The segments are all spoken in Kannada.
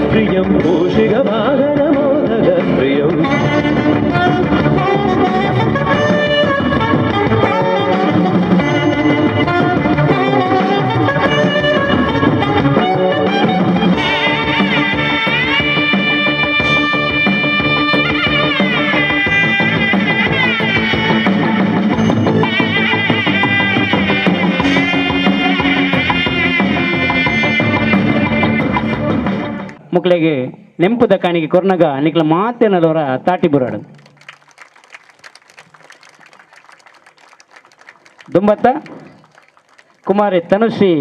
प्रियं मूषिकवाहनमोदगप्रियम् ಮುಕ್ಳಿಗೆ ನೆಂಪುದ ಕಾಣಿಗೆ ಕೊರ್ನಗ ನಿಕ್ಲ ಮಾತೇನದವರ ತಾಟಿ ಬುರಾಡು ದುಂಬತ್ತ ಕುಮಾರಿ ತನುಶ್ರೀ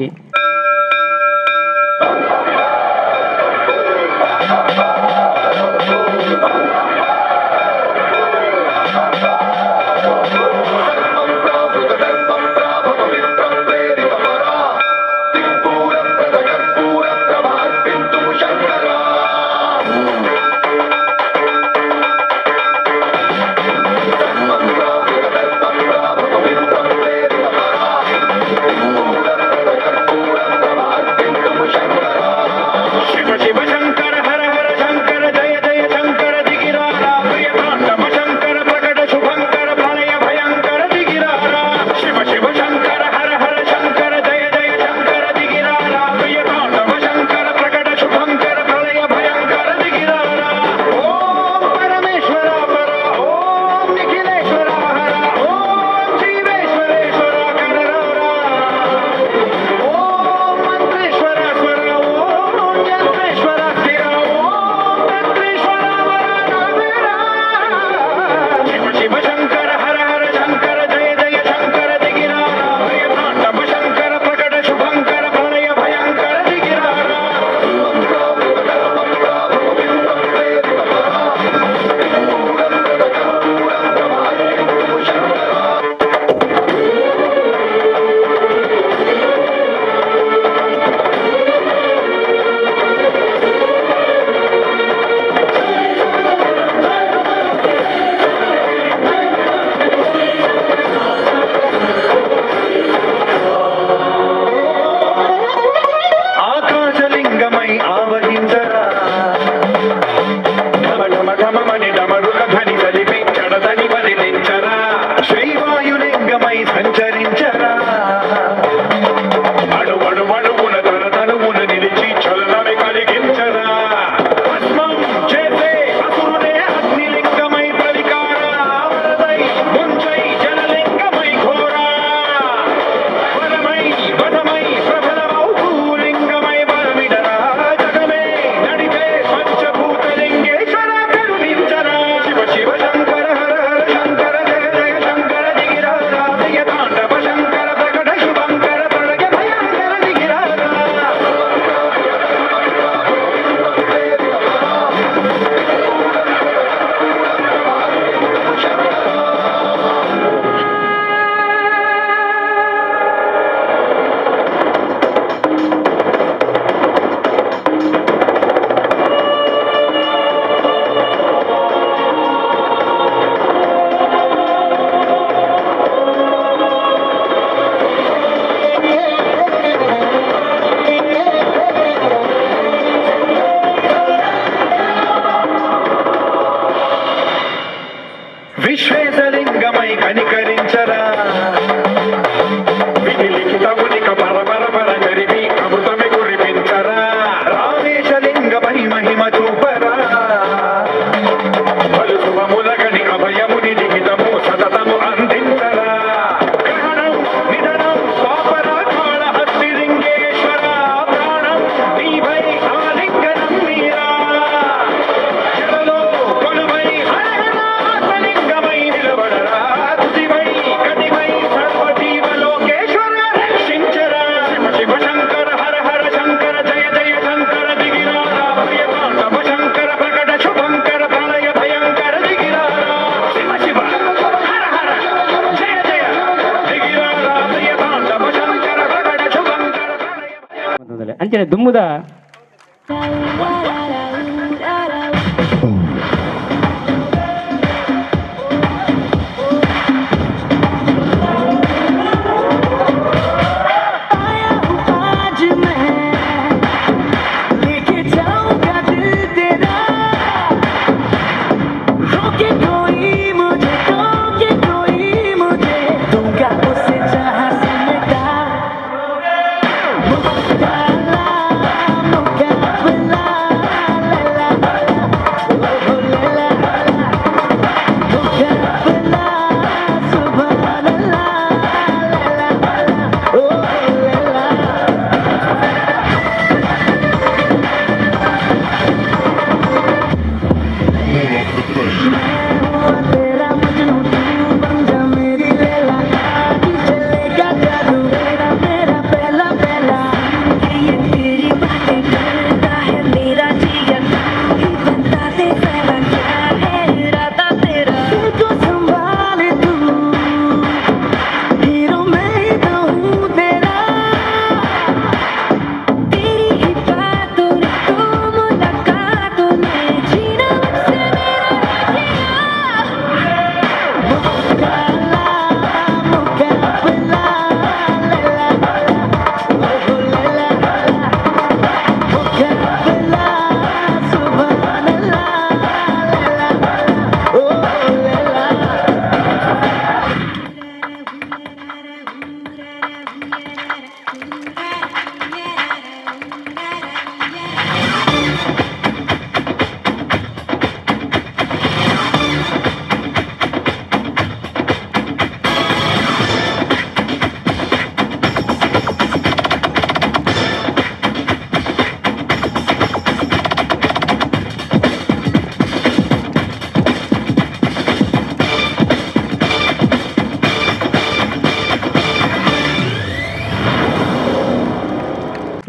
విశ్వేశలింగమై కనికరించరా విలిఖితమునిక పరపర జరిపి అమృతమి కురిపించరా రామేశలింగమై మహిమ చూపరా పలు శుభములగని అభయముని లిఖితము సతతము అందించరా గ్రహణం నిధనం పాపరాకాళ హస్తిలింగేశ్వర ప్రాణం నీవై ఆలింగనం మీరా జలలో కొలువై ಅಂಚನೆ ದುಮ್ಮುದ लेके जाऊंगा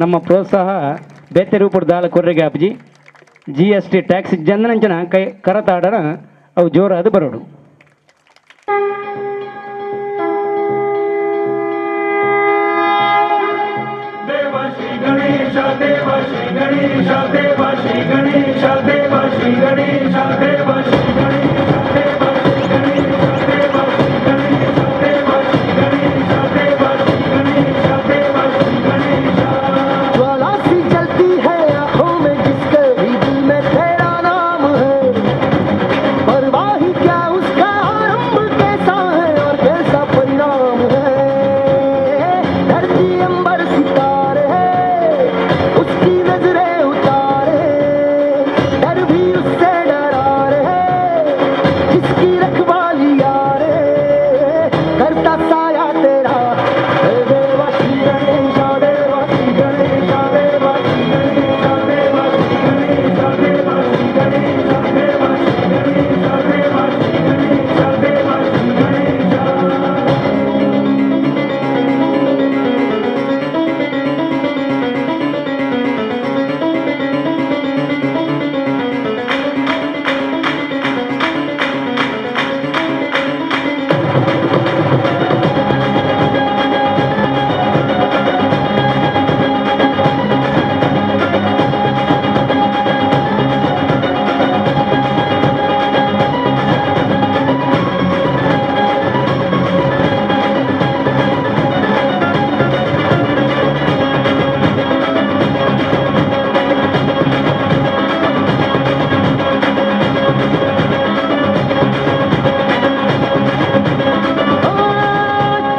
ನಮ್ಮ ಪ್ರೋತ್ಸಾಹ ಬೇತೆ ರೂಪದ ದಾಲ ಕೊರ್ರೆಗೆ ಆಪ್ಜಿ GST ಟ್ಯಾಕ್ಸ್ ಜಂದನಂಚನ ಕೈ ಕರತಾಡನ ಅವು ಜೋರಾದ ಬರೋಡು. ಗಣೇಶ ದೇವ ಶ್ರೀ ಗಣೇಶ ದೇವ ಶ್ರೀ ಗಣೇಶ ದೇವ ಶ್ರೀ ಗಣೇಶ ದೇವ ಶ್ರೀ ಗಣೇಶ ದೇವ ಶ್ರೀ ಗಣೇಶ ದೇವ ಶ್ರೀ ಗಣೇಶ ದೇವ ಶ್ರೀ ಗಣೇಶ ದೇವ ಶ್ರೀ ಗಣೇಶ ದೇವ ಶ್ರೀ गणेश ज्वाला सी जलती है आंखों में जिसके भी दिल में तेरा नाम है, परवाह ही क्या उसका आरंभ कैसा है और कैसा परिणाम है। धरती अंबर सितारे उसकी नजरें उतारे, डर भी उससे डरा रे जिसकी रखवाली यारे, करता साया तेरा हे देवा श्री गणेश देवा श्री गणेश देवा श्री गणेश देवा श्री गणेश देवा श्री गणेश देवा श्री गणेश देवा श्री गणेश देवा श्री गणेश।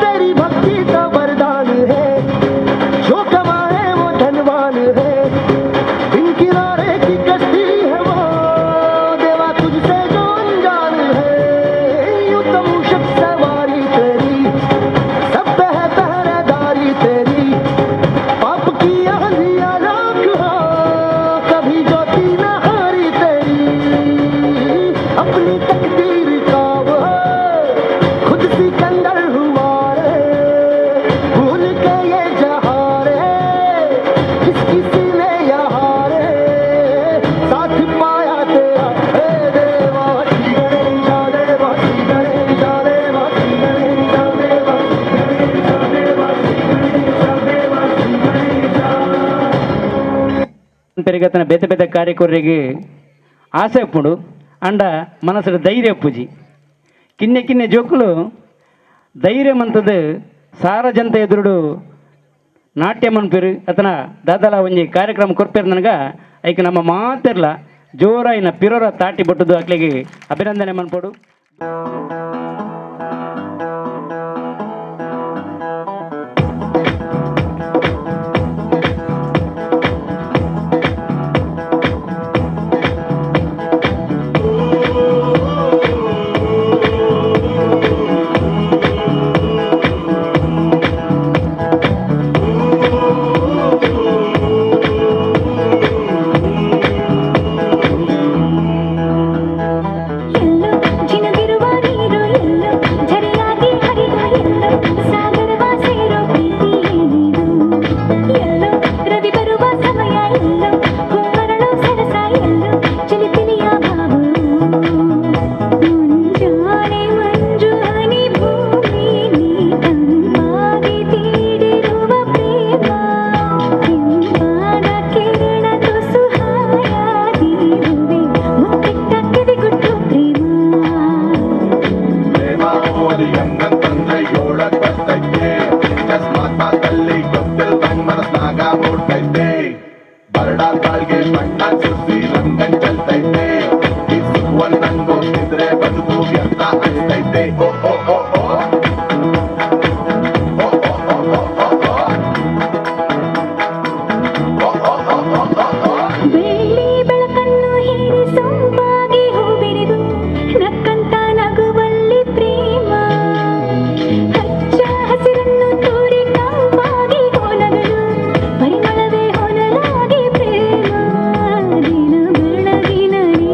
तेरी भक्ति का वरदान है, जो कमाए वो धनवान है, बिन किनारे की कश्ती है वो देवा तुझसे जो अनजान है। यूं तो मूषक सवारी तेरी, सब पे है पहरेदारी तेरी, पाप की आंधियां राख हो कभी ज्योति न हारी तेरी, अपनी तकदीर का वो खुद सिकंदर हुआ रे, भूल के ये जहां रे जिसकी सीने यहाँ रे, साथ पाया तेरा हे देवा श्री गणेश देवा श्री गणेश देवा श्री गणेश देवा श्री गणेश देवा श्री गणेश देवा श्री गणेश। పెరిగతన బెత బెత కార్యకొర్రెಗೆ ఆశ ఎప్పుడు అండ మనసుడు ಧೈರ್ಯ ಪೂಜಿ ಕಿನ್ನೆ ಕಿನ್ನೆ ಜೋಕುಲು ಧೈರ್ಯ ಮಂತದ ಸಾರಜಂತ ಎದುರುಡು ನಾಟ್ಯ ಮನ್ಪೇರು ಅತನ ದಾದಲ ಒಂಜಿ ಕಾರ್ಯಕ್ರಮ ಕೊರ್ಪೇರು ನನಗ ಐಕ ನಮ್ಮ ಮಾತೆರ್ಲ ಜೋರಾಯಿನ ಪಿರೋರ ತಾಟಿ ಬೊಟ್ಟದು ಅಕ್ಲೆಗೆ ಅಭಿನಂದನೆ ಮನ್ಪೋಡು. ಎಲ್ಲೋ ಜಿನಗಿರುವ ನೀರು ಎಲ್ಲೋ ಝರಿಯಾಗಿ ಹರಿದು ಎಲ್ಲೋ ಸಾಗರವ ಸೇರೋ ಪ್ರೀತಿ ಏನಿದು, ಎಲ್ಲೋ ರವಿ ಬರುವ ಸಮಯ ಎಲ್ಲೋ ಹೊರಳು ಸರಸ ಎಲ್ಲೋ ಚಿಲಿಪಿಲಿಯ ಭಾವ, ಮುಂಜಾನೆ ಮಂಜು ಹನಿ ಭೂಮಿ ನೀ ತಂಪಾಗಿ ತೀಡಿರುವ ಪ್ರೇಮ, ಕೆಂಪಾದ ಕಿರಣ ತುಸು ಹಾಯಾಗಿರುವೆ ಮುತ್ತಿಟ್ಟ ಕಿವಿಗುಟ್ಟು ಪ್ರೇಮ. ಪ್ರೇಮ ಓದಿ ಹಂಗಂತಂದ್ರೆ ಏಳಕ್ ಬರ್ತೈತೆ, ಅಕಸ್ಮಾತ್ ಮಾತಲ್ಲಿ ಗೊತ್ತಿಲ್ದಂಗ್ ಮನಸ್ನಾಗ ಮೂಡ್ತೈತೆ, ಬರಡಾಲ್ ಬಾಳ್ಗೆ ಬಣ್ಣ ಸುರಿಸಿ ರಂಗನ್ ಚೆಲ್ತೈತೆ, ಈ ಸುಖವನ್ ನಂಗೋಸ್ತಿದ್ರೆ ಬದುಕು ವ್ಯರ್ಥ ಅನ್ಸ್ತೈತೆ. ಓ ಓ ಓ ಓ ಓ ಓ ಓ ಓ ಓ. ಬೆಳ್ಳಿ ಬೆಳಕನ್ನು ಹೀರಿ ಸೊಂಪಾಗಿ ಹೂ ಬಿರಿದು ನಕ್ಕಂತ ನಗುವಲ್ಲಿ ಪ್ರೇಮ, ಹಚ್ಚ ಹಸಿರನ್ನು ತೋರಿ ಕಾವಾಗಿ ಹೊನಗಲು ಪರಿಮಳವೇ ಹೊನಲಾಗಿ ಪ್ರೇಮ, ದಿನ ಬೆಳಗಿನ ನೀ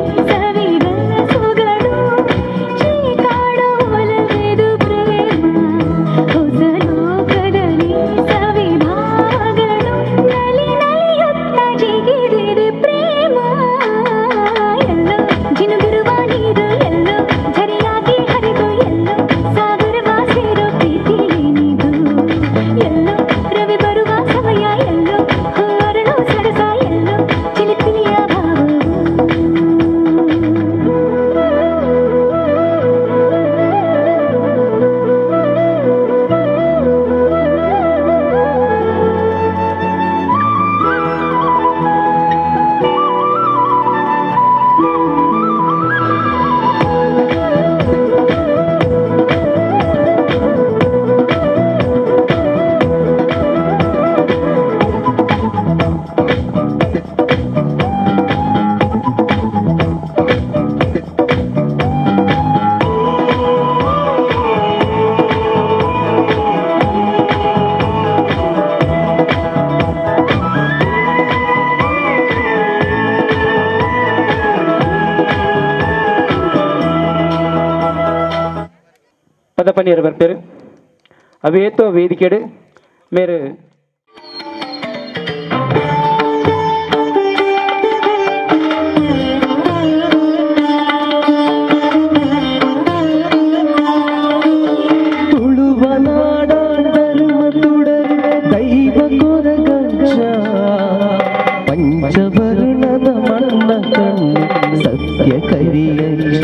ಪನ್ನೀರು ಬರ್ಪೇರು ಅವೇತೋ ವೇದಿಕೆಡು ಮೇರು ಪಂಚವರ್ಣದ ಮಣ್ಣ ಕಣ್ಣು ಸತ್ಯ ಕರಿಯಶ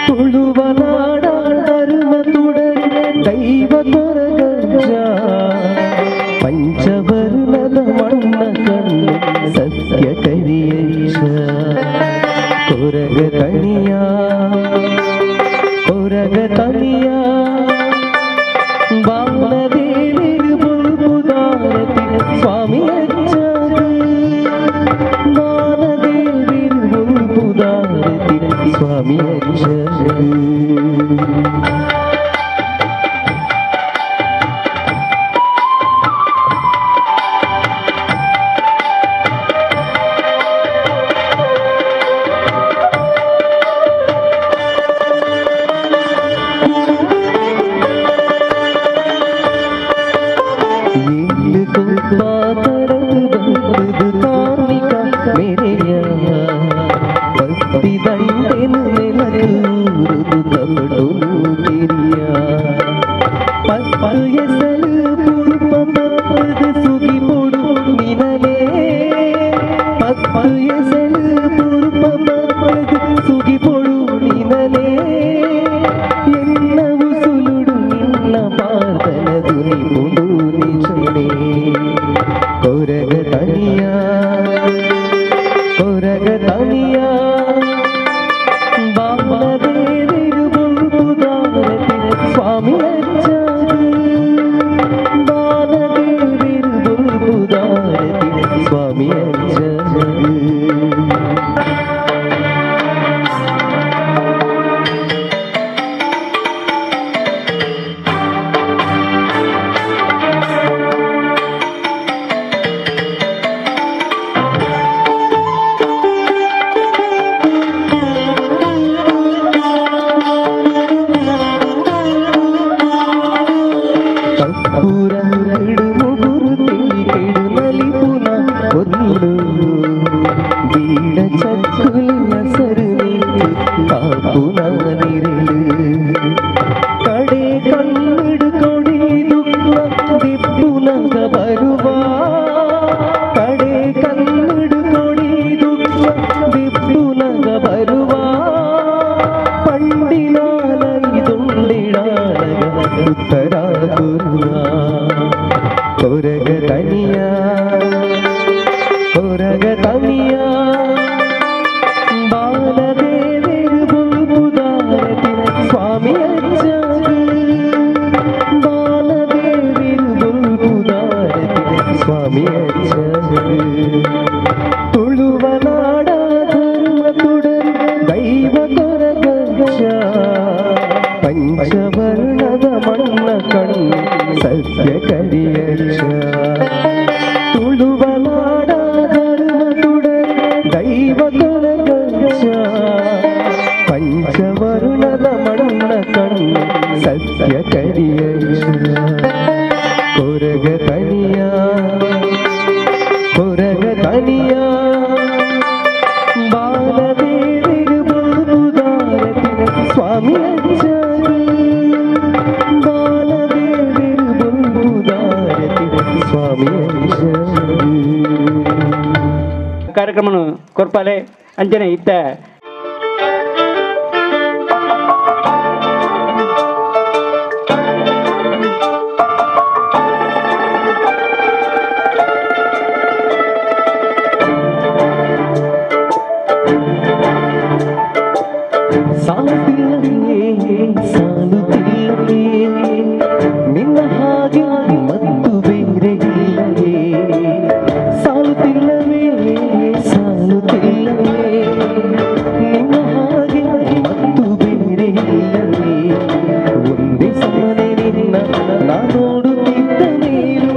ತುಳುವ ನಾಡ ಧರ್ಮ ತುಡರು ದೈವ ಕೊರಗಜ ಪಂಚವರ್ಣದ ಮಣ್ಣ ಕಣ್ಣು ಸತ್ಯ ಕರಿಯಶ ಕೊರಗ ತನಿಯ ಬಾಲದೇವಿರು ಬುಲ್ಬುದಾರತಿ ಸ್ವಾಮಿ ಸ್ವಾಮಿ ಪಂಚವರ್ಣದ ಮಣ್ಣ ಕಣ್ಣು ಸತ್ಯ ಕರಿಯಶ ತುಳುವ ನಾಡ ಧರ್ಮ ತುಡರು ದೈವ ಕೊರಗಶ ಪಂಚವರ್ಣದ ಮಣ್ಣ ಕಣ್ಣು ಸತ್ಯ ಕರಿಯಶ ಕೊರಗ ತನಿಯ ಬಾಲದೇವಿರು ಬುಲ್ಬುದಾರತಿ ಸ್ವಾಮಿ ಕಾರ್ಯಕ್ರಮ ಕೊರ್ಪಾಲೆ ಅಂಜನೆ ಇತ್ತ ನಿನ್ನ ಹಾಗೆ ಮತ್ತು ಬೇರೆ ಸಾಲುತ್ತಿಲ್ಲವೇ ನಿನ್ನ ಹಾಗೆ ಮತ್ತು ಬೇರೆ ಒಂದೇ ಸಮನೆ ನಿನ್ನ ನಾ ನೋಡುತ್ತಿದ್ದ ನೀರು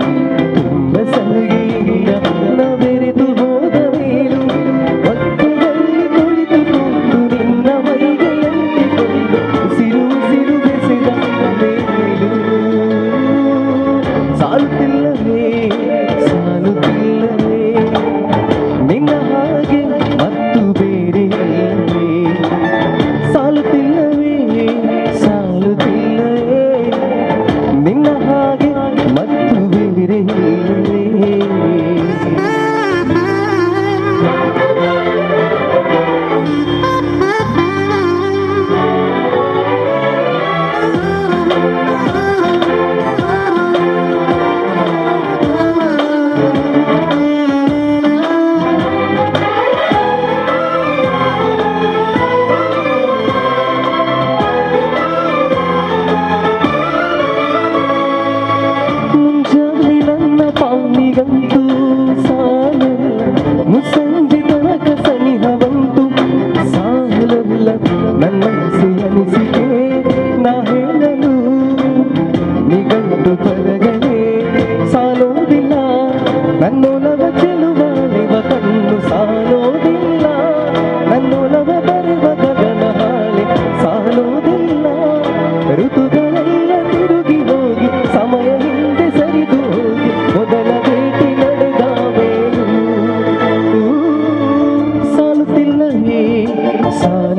ತುಂಬ ಸಲುಗೆಯಿಂದ ನ ಬೆರೆತು ಹೋದ ಮೇಲು ಪಕ್ಕದಲ್ಲಿ ಕುಳಿತುಕೊಂಡು ನಿನ್ನ ಮೈಗೆ ಅಂಟಿಕೊಂಡು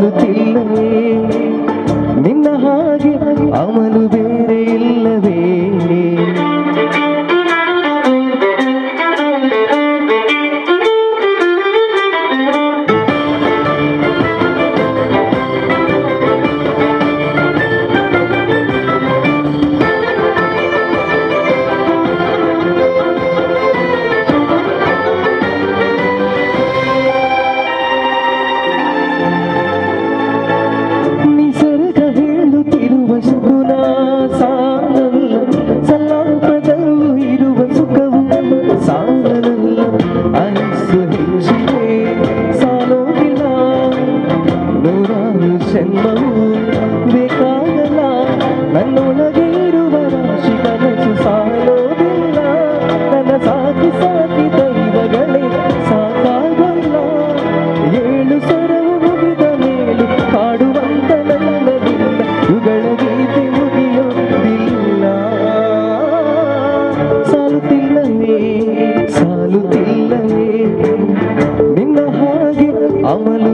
ಸಾಲುತ್ತಿಲ್ಲವೇ ನಿನ್ನ ಹಾಗೆ ಅಮಲು ಬೇರೆ ಇಲ್ಲವೇ ನಿಸರ್ಗ ಹೇಳುತ್ತಿರುವ ಸುಗುಣ ಸಾಲಲ್ಲ ಸಲಾಪದಲ್ಲೂ ಇರುವ ಸುಖವು ಸಾಲಲ್ಲ ಆಯುಸ್ಸು ಹೆಚ್ಚಿಗೆ ಸಾಲೋಗಿಲ್ಲ ನೂರಾರು ಜನ್ಮವು ಬೇಕಾಗಲ್ಲ ನನ್ನೊಳಗೆ ಇರುವ ರಾಶಿ ಕನಸು ಸಾಲೋದಿಲ್ಲ ನನ್ನ ಸಾಕಿ ಸಾಕಿ ದೈವಗಳೇ ಸಾಕಾಗಲ್ಲ ಏಳು ಸ್ವರವು ಮುಗಿದ ಮೇಲೂ ಹಾಡುವಂತ ನನ್ನದಿಲ್ಲ ಯುಗಳ ಗೀತೆ ಮುಗಿಯೋದಿಲ್ಲ ಸಾಲುತ್ತಿಲ್ಲವೇ ಸಾಲುತ್ತಿಲ್ಲವೇ ನಿನ್ನ ಹಾಗೆ ಅಮಲು